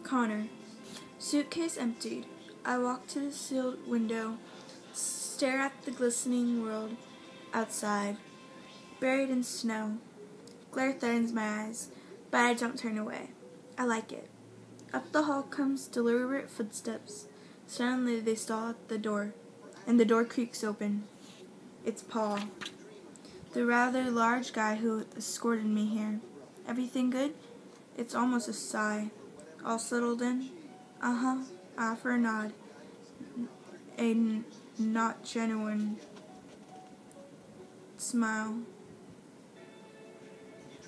Connor. Suitcase emptied. I walk to the sealed window, stare at the glistening world outside, buried in snow. Glare threatens my eyes, but I don't turn away. I like it. Up the hall comes deliberate footsteps. Suddenly they stall at the door, and the door creaks open. It's Paul, the rather large guy who escorted me here. Everything good? It's almost a sigh. All settled in? Uh-huh. I offer a nod. Not genuine smile.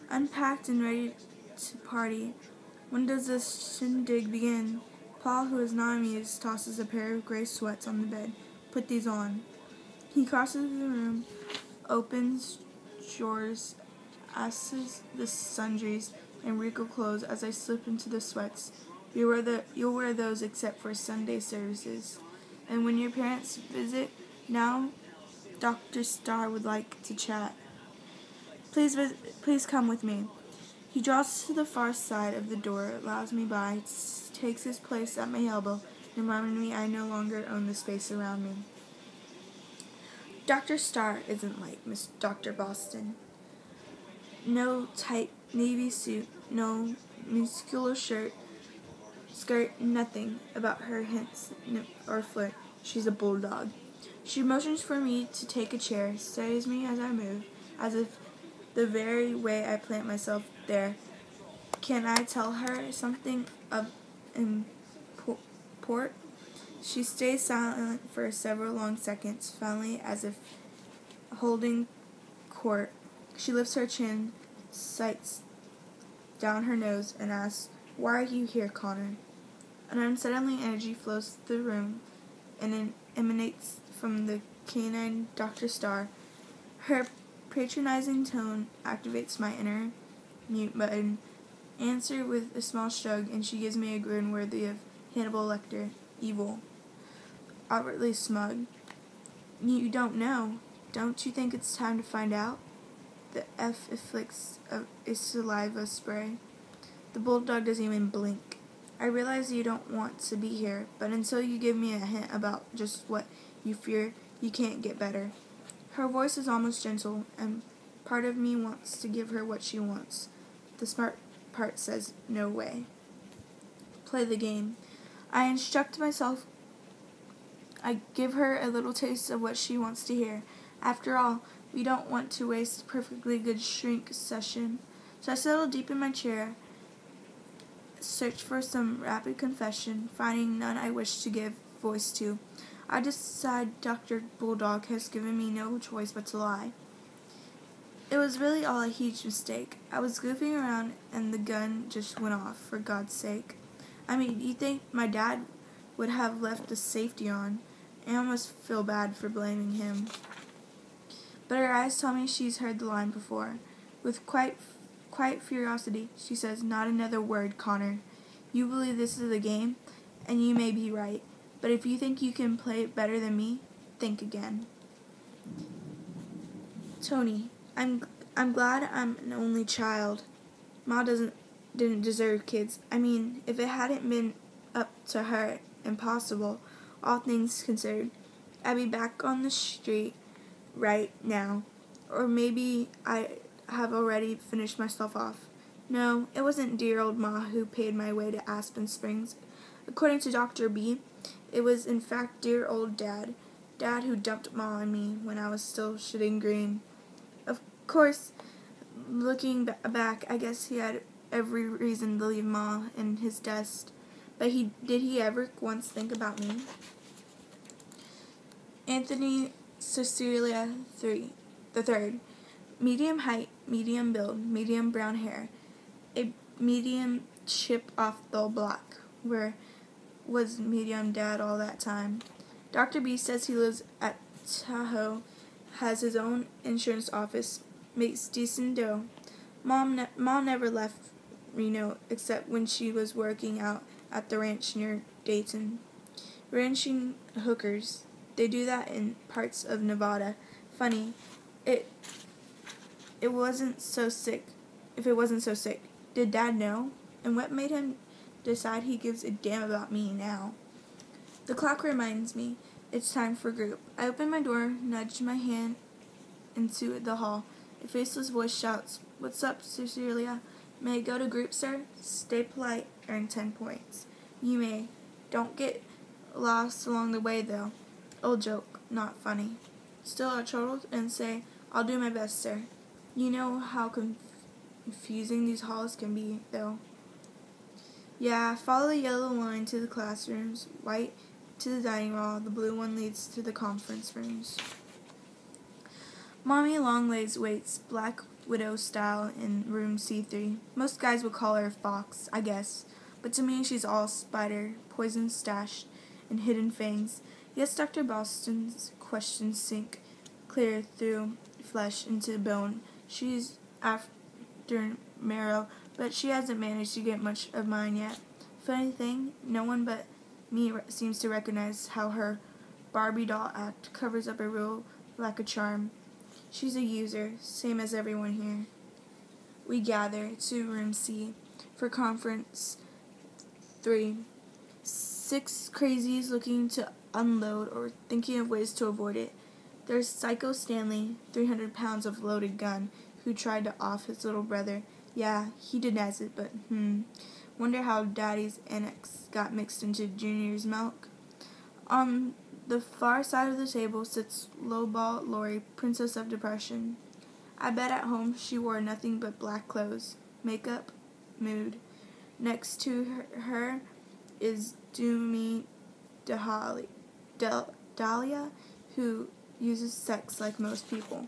Unpacked and ready to party. When does this shindig begin? Paul, who is not amused, tosses a pair of gray sweats on the bed. Put these on. He crosses the room, opens drawers, asks the sundries, and regal clothes as I slip into the sweats. You'll wear those except for Sunday services. And when your parents visit, now Dr. Starr would like to chat. Please come with me. He draws to the far side of the door, allows me by, takes his place at my elbow, reminding me I no longer own the space around me. Dr. Starr isn't like Miss Dr. Boston. No tight navy suit, no muscular skirt, nothing about her hints or flirt. She's a bulldog. She motions for me to take a chair, studies me as I move, as if the very way I plant myself there. Can I tell her something of import? She stays silent for several long seconds, finally, as if holding court. She lifts her chin, sights down her nose, and asks, "Why are you here, Connor?" An unsettling energy flows through the room and emanates from the canine Dr. Starr. Her patronizing tone activates my inner mute button. Answer with a small shrug, and she gives me a grin worthy of Hannibal Lecter. Evil. Outwardly smug. You don't know. Don't you think it's time to find out? The F afflicts a saliva spray. The bulldog doesn't even blink. I realize you don't want to be here, but until you give me a hint about just what you fear, you can't get better. Her voice is almost gentle, and part of me wants to give her what she wants. The smart part says, no way. Play the game. I instruct myself. I give her a little taste of what she wants to hear. After all, we don't want to waste a perfectly good shrink session. So I settle deep in my chair, search for some rapid confession, finding none I wish to give voice to. I decide Dr. Bulldog has given me no choice but to lie. It was really all a huge mistake. I was goofing around and the gun just went off, for God's sake. I mean, you think my dad would have left the safety on? I almost feel bad for blaming him. But her eyes tell me she's heard the line before. With quiet curiosity, she says, "Not another word, Connor. You believe this is a game, and you may be right. But if you think you can play it better than me, think again." Tony, I'm glad I'm an only child. Ma didn't deserve kids. I mean, if it hadn't been up to her, impossible, all things considered, I'd be back on the street right now. Or maybe I have already finished myself off. No, it wasn't dear old Ma who paid my way to Aspen Springs. According to Dr. B, it was in fact dear old Dad who dumped Ma on me when I was still shitting green. Of course, looking back, I guess he had every reason to leave Ma in his dust. But did he ever once think about me? Anthony Cecilia the third. Medium height, medium build, medium brown hair. A medium chip off the block, where was medium dad all that time. Dr. B says he lives at Tahoe, has his own insurance office, makes decent dough. Mom never left Reno except when she was working out at the ranch near Dayton. Ranching hookers. They do that in parts of Nevada. Funny. If it wasn't so sick, did Dad know? And what made him decide he gives a damn about me now. The clock reminds me it's time for group. I open my door, nudge my hand into the hall. A faceless voice shouts, "What's up, Cecilia? May I go to group, sir?" Stay polite, earn 10 points. You may. Don't get lost along the way, though. Old joke, not funny. Still I chortled and say, "I'll do my best, sir." You know how confusing these halls can be, though. Yeah, follow the yellow line to the classrooms, white to the dining hall, the blue one leads to the conference rooms. Mommy Longlegs waits, Black Widow style, in room C3. Most guys would call her a fox, I guess, but to me she's all spider, poison stashed, and hidden fangs. Yes, Dr. Boston's questions sink clear through flesh into bone. She's after marrow, but she hasn't managed to get much of mine yet. Funny thing, no one but me seems to recognize how her Barbie doll act covers up a real lack of charm. She's a user, same as everyone here. We gather to room C for conference 3. 6 crazies looking to unload or thinking of ways to avoid it. There's Psycho Stanley, 300 pounds of loaded gun, who tried to off his little brother. Yeah, he denies it, but wonder how Daddy's annex got mixed into Junior's milk. On the far side of the table sits Lowball Lori, Princess of Depression. I bet at home she wore nothing but black clothes, makeup, mood. Next to her is Doomy Dahlia, who uses sex like most people.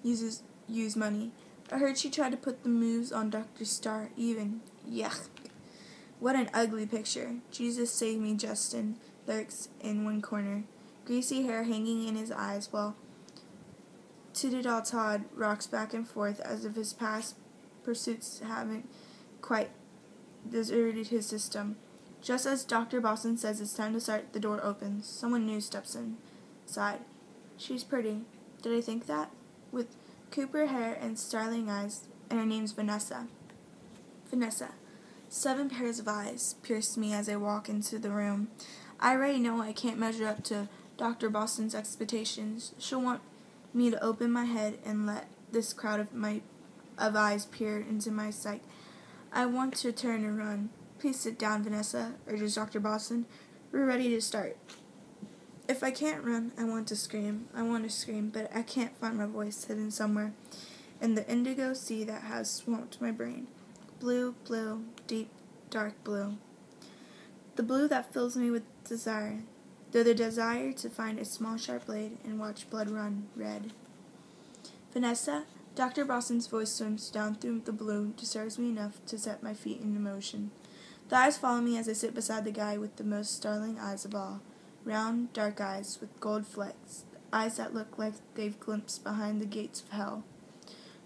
Use money. I heard she tried to put the moves on Dr. Starr even. Yuck. What an ugly picture. Jesus save me, Justin lurks in one corner, greasy hair hanging in his eyes, while Tididal Todd rocks back and forth as if his past pursuits haven't quite deserted his system. Just as Dr. Boston says it's time to start, the door opens. Someone new steps inside. She's pretty. Did I think that? With Cooper hair and starling eyes, and her name's Vanessa. Vanessa. 7 pairs of eyes pierce me as I walk into the room. I already know I can't measure up to Dr. Boston's expectations. She'll want me to open my head and let this crowd of eyes peer into my sight. I want to turn and run. Please sit down, Vanessa, urges Dr. Boston. We're ready to start. If I can't run, I want to scream. But I can't find my voice hidden somewhere in the indigo sea that has swamped my brain. Blue, blue, deep, dark blue. The blue that fills me with desire. The desire to find a small sharp blade and watch blood run red. Vanessa, Dr. Boston's voice swims down through the blue, disturbs me enough to set my feet in motion. The eyes follow me as I sit beside the guy with the most startling eyes of all. Round, dark eyes with gold flecks. Eyes that look like they've glimpsed behind the gates of hell.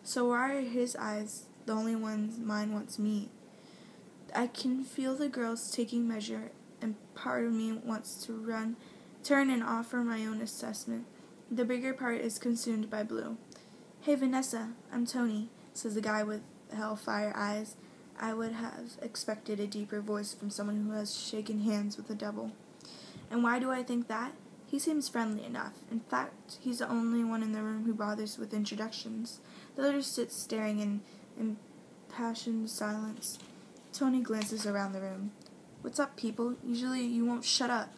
So why are his eyes the only ones mine wants me? I can feel the girls taking measure, and part of me wants to turn and offer my own assessment. The bigger part is consumed by blue. Hey, Vanessa, I'm Tony, says the guy with hellfire eyes. I would have expected a deeper voice from someone who has shaken hands with the devil. And why do I think that? He seems friendly enough. In fact, he's the only one in the room who bothers with introductions. The others sit staring in impassioned silence. Tony glances around the room. What's up, people? Usually you won't shut up.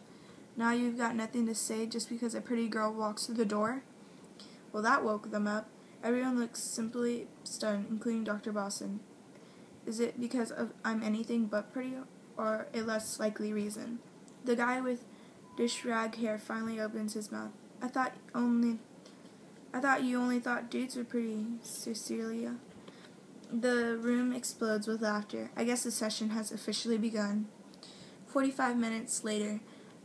Now you've got nothing to say just because a pretty girl walks through the door? Well, that woke them up. Everyone looks simply stunned, including Dr. Boston. Is it because I'm anything but pretty, or a less likely reason? The guy with dish rag hair finally opens his mouth. I thought you only thought dudes were pretty, Cecilia. The room explodes with laughter. I guess the session has officially begun. 45 minutes later,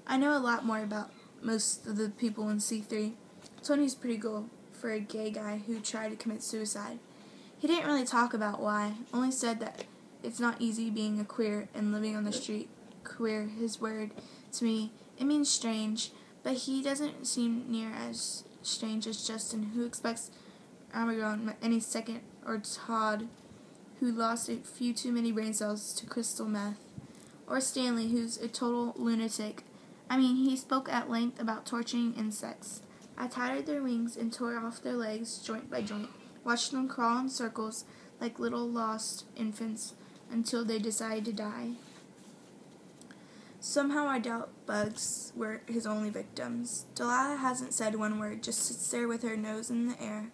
I know a lot more about most of the people in C3. Tony's pretty cool for a gay guy who tried to commit suicide. He didn't really talk about why, only said that it's not easy being a queer and living on the street. Queer, his word. To me, it means strange, but he doesn't seem near as strange as Justin, who expects Amagon any second, or Todd, who lost a few too many brain cells to crystal meth. Or Stanley, who's a total lunatic. I mean, he spoke at length about torturing insects. I tied their wings and tore off their legs joint by joint, watched them crawl in circles like little lost infants until they decided to die. Somehow I doubt bugs were his only victims. Delilah hasn't said one word, just sits there with her nose in the air.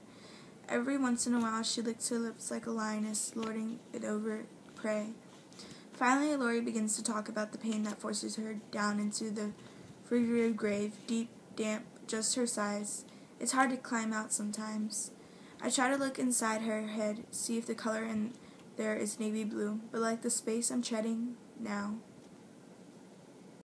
Every once in a while she licks her lips like a lioness, lording it over prey. Finally, Lori begins to talk about the pain that forces her down into the frigid grave, deep, damp, just her size. It's hard to climb out sometimes. I try to look inside her head, see if the color in there is navy blue, but like the space I'm treading now,